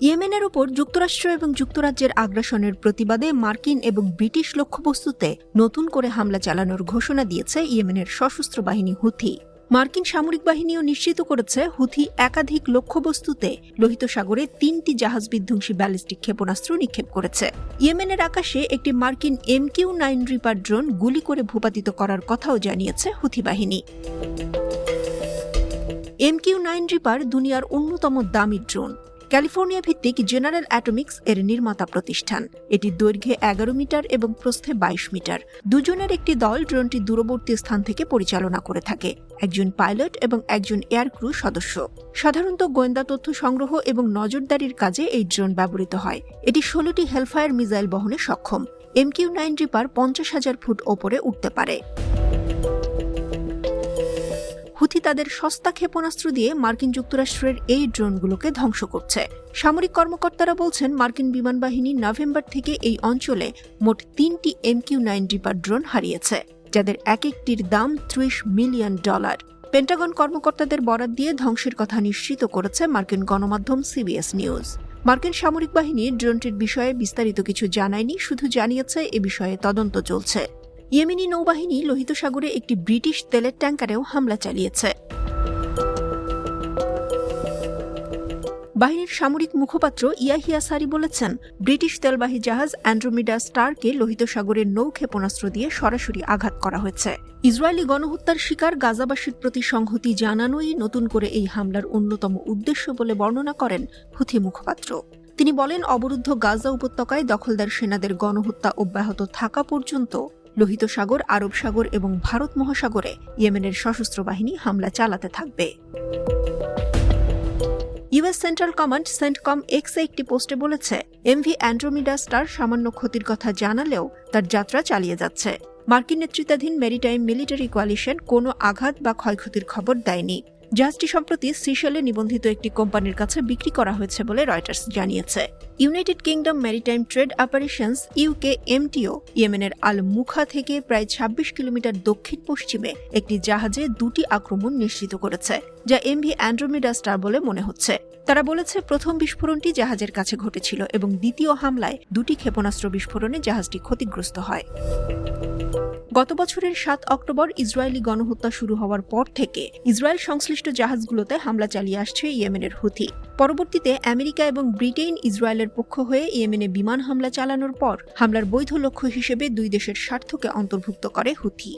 ইয়েমেনের উপর যুক্তরাষ্ট্র এবং যুক্তরাজ্যের আগ্রাসনের প্রতিবাদে মার্কিন এবং ব্রিটিশ লক্ষ্যবস্তুতে নতুন করে হামলা চালানোর ঘোষণা দিয়েছে ইয়েমেনের সশস্ত্র বাহিনী হুথি। মার্কিন সামরিক বাহিনীও নিশ্চিত করেছে হুথি একাধিক লক্ষ্যবস্তুতে লোহিত সাগরে 3টি জাহাজ বিধ্বংসী ব্যালিস্টিক ক্ষেপণাস্ত্র নিক্ষেপ করেছে। ইয়েমেনের আকাশে একটি মার্কিন MQ-9 রিপার ড্রোন গুলি করে ভূপাতিত করার কথাও জানিয়েছে হুথি বাহিনী। MQ-9 রিপার দুনিয়ার অন্যতম দামি ড্রোন। ক্যালিফোর্নিয়া ভিত্তিক জেনারেল অ্যাটমিক্স এর নির্মাতা প্রতিষ্ঠান। এটি দৈর্ঘ্যে 11 মিটার এবং প্রস্থে 22 মিটার। দুজনের একটি দল ড্রোনটি দূরবর্তী স্থান থেকে পরিচালনা করে থাকে, একজন পাইলট এবং একজন এয়ার ক্রু সদস্য। সাধারণত গোয়েন্দা তথ্য সংগ্রহ এবং নজরদারির কাজে এই ড্রোন ব্যবহৃত হয়। এটি 16টি হেলফায়ার মিসাইল বহনে সক্ষম। MQ-9 রিপার 50,000 ফুট ওপরে উঠতে পারে। হুথি তাদের সস্তা ক্ষেপণাস্ত্র দিয়ে মার্কিন যুক্তরাষ্ট্রের এই ড্রোনগুলোকে ধ্বংস করছে। সামরিক কর্মকর্তারা বলছেন মার্কিন বিমান বাহিনী নভেম্বর থেকে এই অঞ্চলে মোট 3টি MQ-9 রিপার ড্রোন হারিয়েছে, যাদের এক একটির দাম $30 মিলিয়ন। পেন্টাগন কর্মকর্তাদের বরাত দিয়ে ধ্বংসের কথা নিশ্চিত করেছে মার্কিন গণমাধ্যম CBS নিউজ। মার্কিন সামরিক বাহিনী ড্রোনটির বিষয়ে বিস্তারিত কিছু জানায়নি, শুধু জানিয়েছে এ বিষয়ে তদন্ত চলছে। ইয়েমেনি নৌবাহিনী লোহিত সাগরে একটি ব্রিটিশ তেলের ট্যাঙ্কারেও হামলা চালিয়েছে। বাহিনীর সামরিক মুখপাত্র ইয়াহিয়া সারি বলেছেন, ব্রিটিশ তেলবাহী জাহাজ অ্যান্ড্রোমিডা স্টারকে লোহিত সাগরের নৌ ক্ষেপণাস্ত্র দিয়ে সরাসরি আঘাত করা হয়েছে। ইসরায়েলি গণহত্যার শিকার গাজাবাসীর প্রতি সংহতি জানানোই নতুন করে এই হামলার অন্যতম উদ্দেশ্য বলে বর্ণনা করেন হুথি মুখপাত্র। তিনি বলেন, অবরুদ্ধ গাজা উপত্যকায় দখলদার সেনাদের গণহত্যা অব্যাহত থাকা পর্যন্ত লোহিত সাগর, আরব সাগর এবং ভারত মহাসাগরে ইয়েমেনের সশস্ত্র বাহিনী হামলা চালাতে থাকবে। ইউএস সেন্ট্রাল কমান্ড সেন্টকম এক্সে একটি পোস্টে বলেছে, MV অ্যান্ড্রোমিডা স্টার সামান্য ক্ষতির কথা জানালেও তার যাত্রা চালিয়ে যাচ্ছে। মার্কিন নেতৃত্বাধীন মেরিটাইম মিলিটারি কোয়ালিশন কোনো আঘাত বা ক্ষয়ক্ষতির খবর দেয়নি। জাহাজটি সম্প্রতি সিশেলে নিবন্ধিত একটি কোম্পানির কাছে বিক্রি করা হয়েছে বলে রয়টার্স জানিয়েছে। United kingdom maritime trade operations UKMTO ইয়েমেনের আল মুখা থেকে প্রায় 26 কিলোমিটার দক্ষিণ পশ্চিমে একটি জাহাজে 2টি আক্রমণ নিশ্চিত করেছে, যা MV অ্যান্ড্রোমিডা স্টার বলে মনে হচ্ছে। তারা বলেছে, প্রথম বিস্ফোরণটি জাহাজের কাছে ঘটেছিল এবং দ্বিতীয় হামলায় 2টি ক্ষেপণাস্ত্র বিস্ফোরণে জাহাজটি ক্ষতিগ্রস্ত হয়। গত বছরের 7 অক্টোবর ইসরায়েলি গণহত্যা শুরু হওয়ার পর থেকে ইসরায়েল সংশ্লিষ্ট জাহাজগুলোতে হামলা চালিয়ে আসছে ইয়েমেনের হুথি। পরবর্তীতে আমেরিকা এবং ব্রিটেন ইসরায়েলের পক্ষ হয়ে ইয়েমেনে বিমান হামলা চালানোর পর হামলার বৈধ লক্ষ্য হিসেবে দুই দেশের স্বার্থকে অন্তর্ভুক্ত করে হুথি।